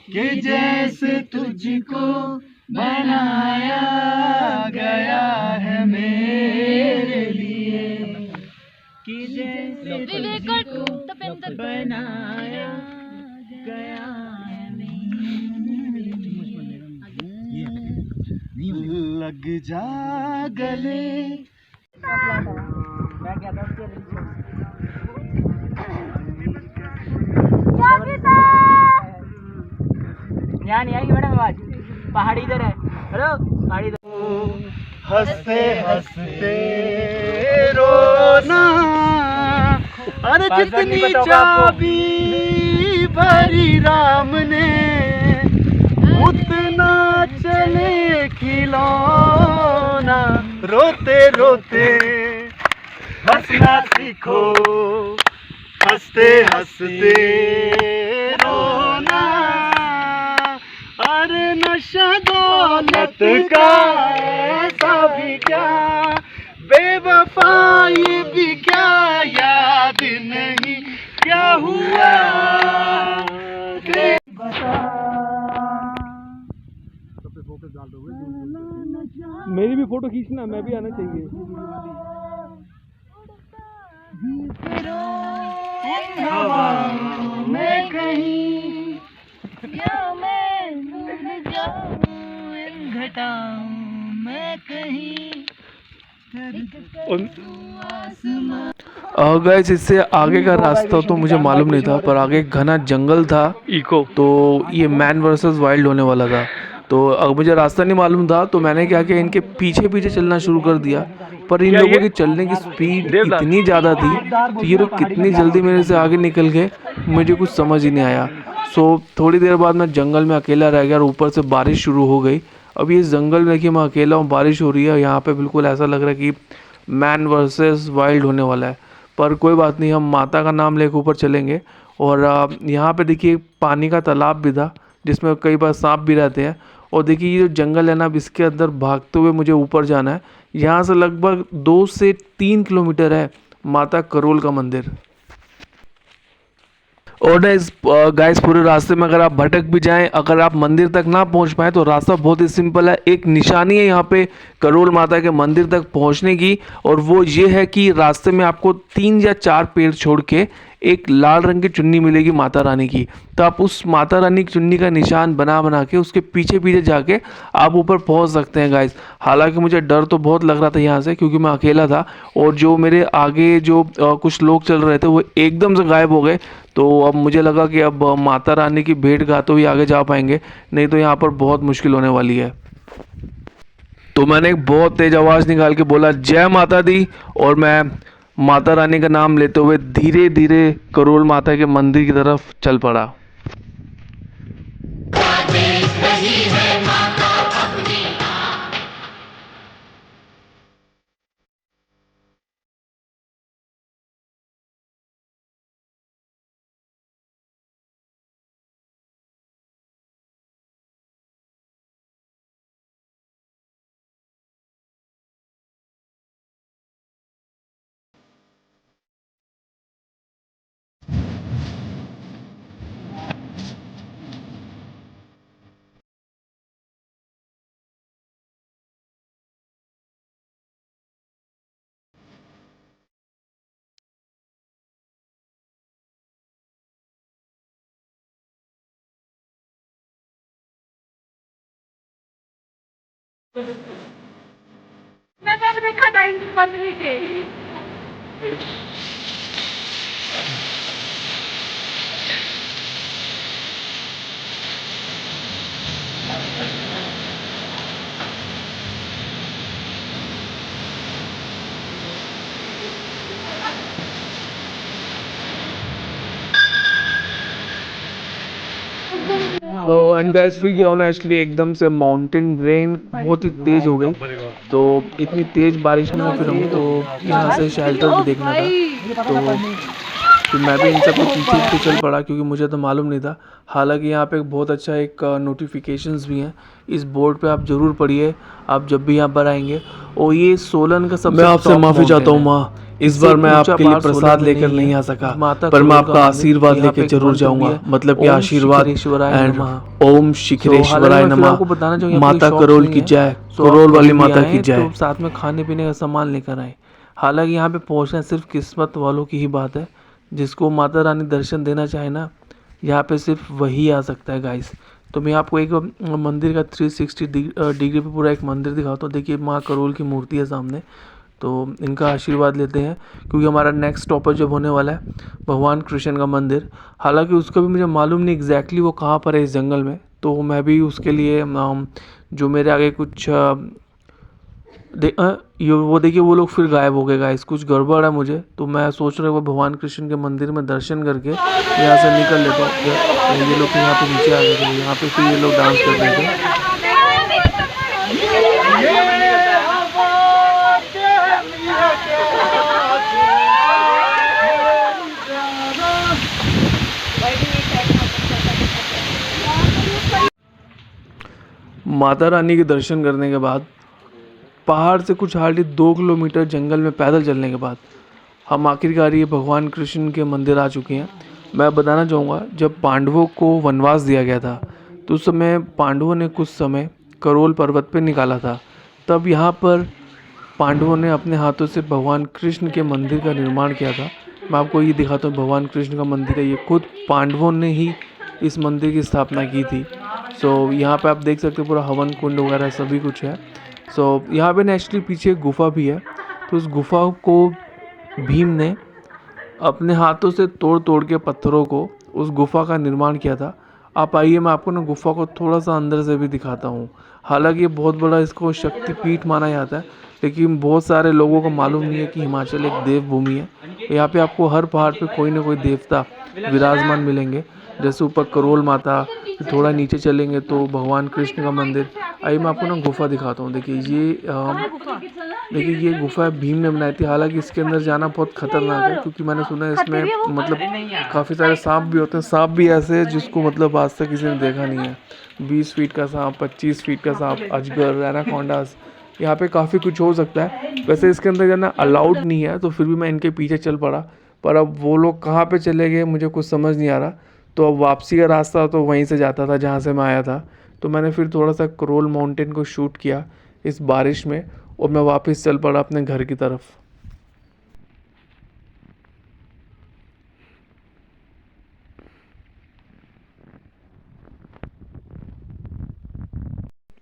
कि जैसे तुझको बनाया गया है मेरे लिए, कि जैसे तुझको बनाया गया है लग जा गले। मैं क्या था यहाँ नहीं आएगी मैडम आवाज, पहाड़ी इधर है। हेलो पहाड़ी इधर। हंसते हंसते रोना, अरे जितनी चाबी भरी राम ने उतना चले खिलौना। रोते रोते हंसना सीखो, हंसते हंसते रोना। अरे नशा दौलत का ऐसा भी क्या, बेवफा ये भी क्या, याद नहीं क्या हुआ मेरी भी फोटो खींचना, मैं भी आना चाहिए। हवाओं में कहीं या मैं भूल जाऊं इन घटाओं में कहीं। गाइस इससे आगे का रास्ता तो मुझे मालूम नहीं था, पर आगे घना जंगल था इको, तो ये मैन वर्सेस वाइल्ड होने वाला था। तो अब मुझे रास्ता नहीं मालूम था, तो मैंने क्या किया, इनके पीछे पीछे चलना शुरू कर दिया। पर इन लोगों की चलने की स्पीड इतनी ज़्यादा थी, तो ये लोग कितनी जल्दी मेरे से आगे निकल गए मुझे कुछ समझ ही नहीं आया। सो थोड़ी देर बाद मैं जंगल में अकेला रह गया और ऊपर से बारिश शुरू हो गई। अब ये जंगल में कि मैं अकेला हूँ, बारिश हो रही है, यहाँ पे बिल्कुल ऐसा लग रहा है कि मैन वर्सेस वाइल्ड होने वाला है। पर कोई बात नहीं, हम माता का नाम लेकर ऊपर चलेंगे। और यहाँ पे देखिए पानी का तालाब भी था, जिसमें कई बार सांप भी रहते हैं। और देखिए ये जो जंगल है ना, अब इसके अंदर भागते हुए मुझे ऊपर जाना है। यहाँ से लगभग 2 से 3 किलोमीटर है माता करोल का मंदिर। और ना इस गाइस पूरे रास्ते में अगर आप भटक भी जाएं, अगर आप मंदिर तक ना पहुंच पाए, तो रास्ता बहुत ही सिंपल है। एक निशानी है यहाँ पे करोल माता के मंदिर तक पहुंचने की, और वो ये है कि रास्ते में आपको 3 या 4 पेड़ छोड़ के एक लाल रंग की चुन्नी मिलेगी माता रानी की। तो आप उस माता रानी की चुन्नी का निशान बना बना के उसके पीछे पीछे जाके आप ऊपर पहुंच सकते हैं गाइस। हालांकि मुझे डर तो बहुत लग रहा था यहाँ से, क्योंकि मैं अकेला था और जो मेरे आगे जो कुछ लोग चल रहे थे वो एकदम से गायब हो गए। तो अब मुझे लगा कि अब माता रानी की भेंट गाते हुए आगे जा पाएंगे, नहीं तो यहाँ पर बहुत मुश्किल होने वाली है। तो मैंने एक बहुत तेज आवाज़ निकाल के बोला जय माता दी, और मैं माता रानी का नाम लेते हुए धीरे धीरे करोल माता के मंदिर की तरफ चल पड़ा। मैं तो देखा था इन मंदिर के। तो एंड गाइस भी ऑनेस्टली एकदम से माउंटेन रेन बहुत ही तेज हो गई, तो इतनी तेज बारिश में फिर हमको यहाँ से शेल्टर भी देखना था। तो फिर मैं भी इन सब के पीछे पीछे चल पड़ा, क्योंकि मुझे तो मालूम नहीं था। हालांकि यहाँ पे एक बहुत अच्छा एक नोटिफिकेशंस भी हैं, इस बोर्ड पे आप ज़रूर पढ़िए आप जब भी यहाँ पर आएंगे। और ये सोलन का सबसे, मैं आपसे माफ़ी चाहता हूँ माँ, इस बार मैं आपके लिए प्रसाद लेकर नहीं आ सका, पर मैं आपका आशीर्वाद लेकर जरूर जाऊंगा। मतलब कि आशीर्वाद एंड ओम शिखरेश्वराय नमः, माता करोल की जय, करोल वाली माता की जय। तो साथ में खाने पीने का सामान लेकर आए। हालांकि यहाँ पे पहुँचना सिर्फ किस्मत वालों की ही बात है, जिसको माता रानी दर्शन देना चाहे ना, यहाँ पे सिर्फ वही आ सकता है गाइस। तो मैं आपको एक मंदिर का 360 डिग्री पे पूरा एक मंदिर दिखाता हूँ। देखिए माँ करोल की मूर्ति है सामने, तो इनका आशीर्वाद लेते हैं, क्योंकि हमारा नेक्स्ट स्टॉपेज जब होने वाला है भगवान कृष्ण का मंदिर। हालांकि उसका भी मुझे मालूम नहीं एग्जैक्टली वो कहाँ पर है इस जंगल में, तो मैं भी उसके लिए जो मेरे आगे कुछ वो देखिए वो लोग फिर गायब हो गए गाइस, कुछ गड़बड़ है मुझे। तो मैं सोच रहा हूँ भगवान कृष्ण के मंदिर में दर्शन करके यहाँ से निकल लेता हूँ। ये लोग यहाँ पे नीचे आ गए थे, यहाँ पे फिर ये लोग डांस कर रहे थे। माता रानी के दर्शन करने के बाद पहाड़ से कुछ हार्डली 2 किलोमीटर जंगल में पैदल चलने के बाद हम आखिरकार ये भगवान कृष्ण के मंदिर आ चुके हैं। मैं बताना चाहूँगा, जब पांडवों को वनवास दिया गया था तो उस समय पांडवों ने कुछ समय करोल पर्वत पे निकाला था। तब यहाँ पर पांडवों ने अपने हाथों से भगवान कृष्ण के मंदिर का निर्माण किया था। मैं आपको ये दिखाता हूँ, भगवान कृष्ण का मंदिर है, ये खुद पांडवों ने ही इस मंदिर की स्थापना की थी। सो यहाँ पे आप देख सकते हो पूरा हवन कुंड वगैरह सभी कुछ है। सो यहाँ पे नेक्स्टली पीछे एक गुफा भी है, तो उस गुफा को भीम ने अपने हाथों से तोड़ तोड़ के पत्थरों को उस गुफा का निर्माण किया था। आप आइए, मैं आपको ना गुफा को थोड़ा सा अंदर से भी दिखाता हूँ। हालांकि ये बहुत बड़ा इसको शक्तिपीठ माना जाता है, लेकिन बहुत सारे लोगों को मालूम नहीं है कि हिमाचल एक देवभूमि है। यहाँ पे आपको हर पहाड़ पे कोई ना कोई देवता विराजमान मिलेंगे, जैसे ऊपर करोल माता, थोड़ा नीचे चलेंगे तो भगवान कृष्ण का मंदिर। आइए मैं आपको ना गुफा दिखाता हूँ। देखिए ये गुफा भीम ने बनाई थी। हालांकि इसके अंदर जाना बहुत खतरनाक है, क्योंकि मैंने सुना है इसमें मतलब काफ़ी सारे सांप भी होते हैं। सांप भी ऐसे है जिसको मतलब आज तक किसी ने देखा नहीं है। 20 फीट का सांप, 25 फीट का सांप, अजगर, एनाकोंडास, यहाँ पे काफ़ी कुछ हो सकता है। वैसे इसके अंदर जाना अलाउड नहीं है, तो फिर भी मैं इनके पीछे चल पड़ा। पर अब वो लोग कहाँ पे चले गए मुझे कुछ समझ नहीं आ रहा। तो अब वापसी का रास्ता तो वहीं से जाता था जहाँ से मैं आया था। तो मैंने फिर थोड़ा सा करोल माउंटेन को शूट किया इस बारिश में, और मैं वापस चल पड़ा अपने घर की तरफ।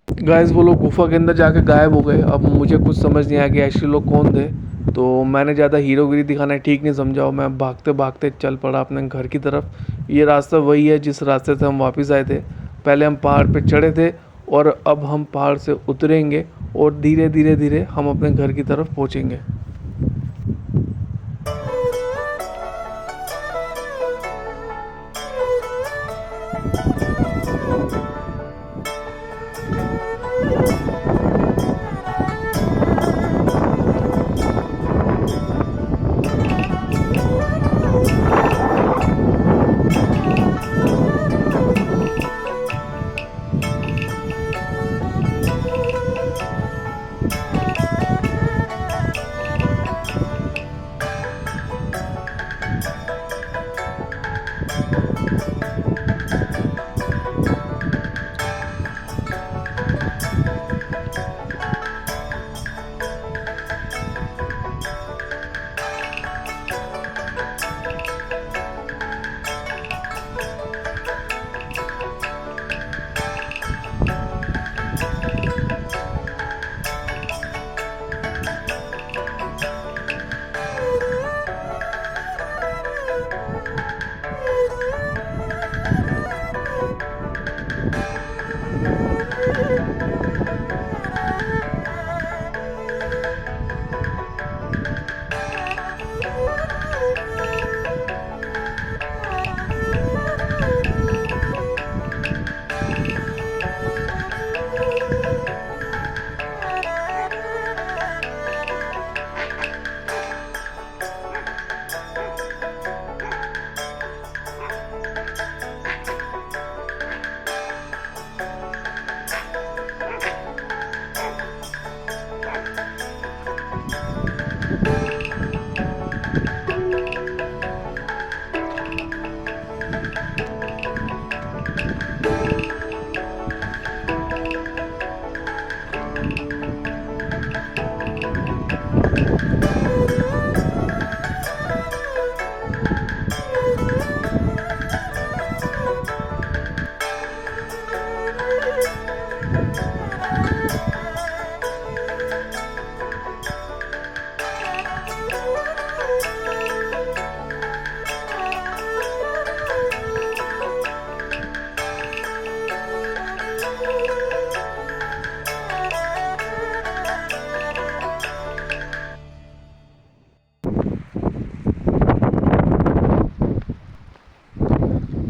गाइस वो लोग गुफा के अंदर जाके गायब हो गए। अब मुझे कुछ समझ नहीं आया कि एक्चुअली लोग कौन थे, तो मैंने ज़्यादा हीरोगिरी दिखाना ठीक नहीं समझा और मैं भागते भागते चल पड़ा अपने घर की तरफ। ये रास्ता वही है जिस रास्ते से हम वापस आए थे। पहले हम पहाड़ पे चढ़े थे और अब हम पहाड़ से उतरेंगे और धीरे धीरे धीरे हम अपने घर की तरफ पहुँचेंगे।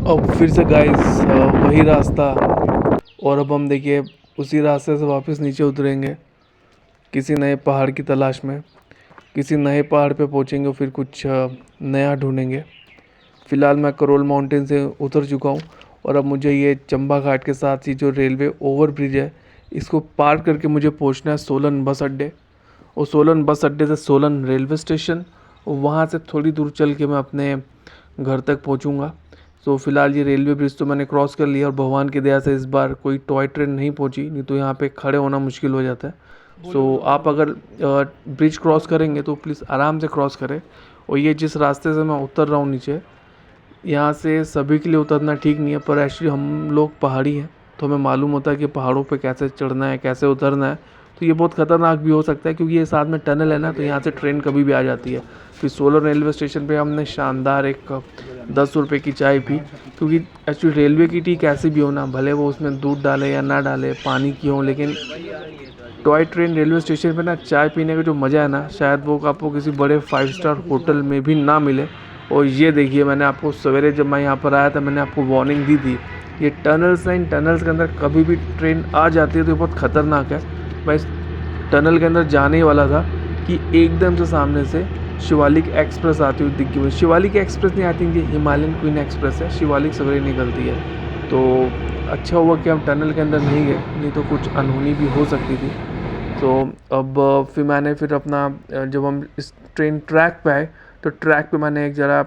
अब फिर से गाइस वही रास्ता, और अब हम देखिए उसी रास्ते से वापस नीचे उतरेंगे किसी नए पहाड़ की तलाश में। किसी नए पहाड़ पे पहुंचेंगे और फिर कुछ नया ढूंढेंगे। फ़िलहाल मैं करोल माउंटेन से उतर चुका हूँ और अब मुझे ये चंबा घाट के साथ ही जो रेलवे ओवर ब्रिज है इसको पार करके मुझे पहुँचना है सोलन बस अड्डे, और सोलन बस अड्डे से सोलन रेलवे स्टेशन, और वहाँ से थोड़ी दूर चल के मैं अपने घर तक पहुँचूँगा। सो फिलहाल ये रेलवे ब्रिज तो मैंने क्रॉस कर लिया और भगवान की दया से इस बार कोई टॉय ट्रेन नहीं पहुँची, नहीं तो यहाँ पे खड़े होना मुश्किल हो जाता है। सो आप अगर ब्रिज क्रॉस करेंगे तो प्लीज़ आराम से क्रॉस करें। और ये जिस रास्ते से मैं उतर रहा हूँ नीचे, यहाँ से सभी के लिए उतरना ठीक नहीं है, पर एक्चुअली हम लोग पहाड़ी हैं तो हमें मालूम होता है कि पहाड़ों पे कैसे चढ़ना है, कैसे उतरना है। तो ये बहुत ख़तरनाक भी हो सकता है क्योंकि ये साथ में टनल है ना, तो यहाँ से ट्रेन कभी भी आ जाती है। फिर सोलन रेलवे स्टेशन पे हमने शानदार एक 10 रुपये की चाय पी, क्योंकि एक्चुअली रेलवे की टी कैसी भी हो ना, भले वो उसमें दूध डाले या ना डाले, पानी की हो, लेकिन टॉय ट्रेन रेलवे स्टेशन पे ना चाय पीने का जो मज़ा है ना, शायद वो आपको किसी बड़े 5 स्टार होटल में भी ना मिले। और ये देखिए, मैंने आपको सवेरे जब मैं यहाँ पर आया था मैंने आपको वार्निंग दी थी, ये टनल्स हैं, इन टनल्स के अंदर कभी भी ट्रेन आ जाती है तो ये बहुत ख़तरनाक है। मैं इस टनल के अंदर जाने ही वाला था कि एकदम से सामने से शिवालिक एक्सप्रेस आती हुई दिख गई। शिवालिक एक्सप्रेस नहीं आती, ये हिमालयन क्वीन एक्सप्रेस है, शिवालिक सवेरे निकलती है। तो अच्छा हुआ कि हम टनल के अंदर नहीं गए, नहीं तो कुछ अनहोनी भी हो सकती थी। तो अब फिर मैंने अपना जब हम इस ट्रेन ट्रैक पे आए तो ट्रैक पे मैंने एक ज़रा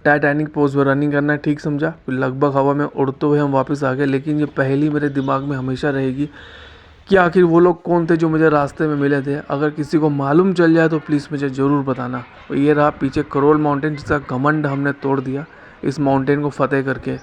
टाइटैनिक पोज में रनिंग करना ठीक समझा, फिर लगभग हवा में उड़ते हुए हम वापस आ गए। लेकिन ये पहली मेरे दिमाग में हमेशा रहेगी कि आखिर वो लोग कौन थे जो मुझे रास्ते में मिले थे। अगर किसी को मालूम चल जाए तो प्लीज़ मुझे ज़रूर बताना। और ये रहा पीछे करोल माउंटेन, जिसका घमंड हमने तोड़ दिया इस माउंटेन को फतेह करके।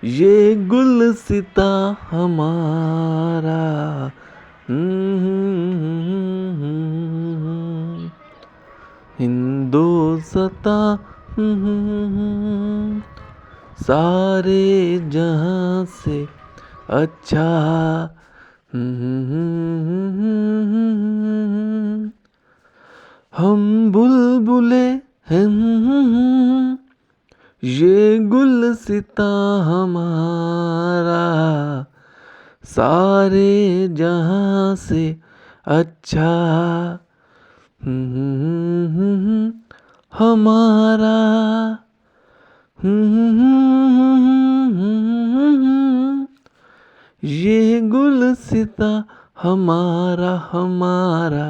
ये गुलसिता हमारा हिंदोस्ता सारे जहां से अच्छा। हम बुलबुले हैं, ये गुलसिता हमारा सारे जहां से अच्छा हमारा। ये गुलसिता हमारा हमारा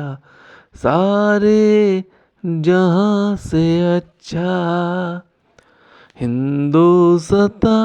सारे जहां से अच्छा हिंदोस्तां।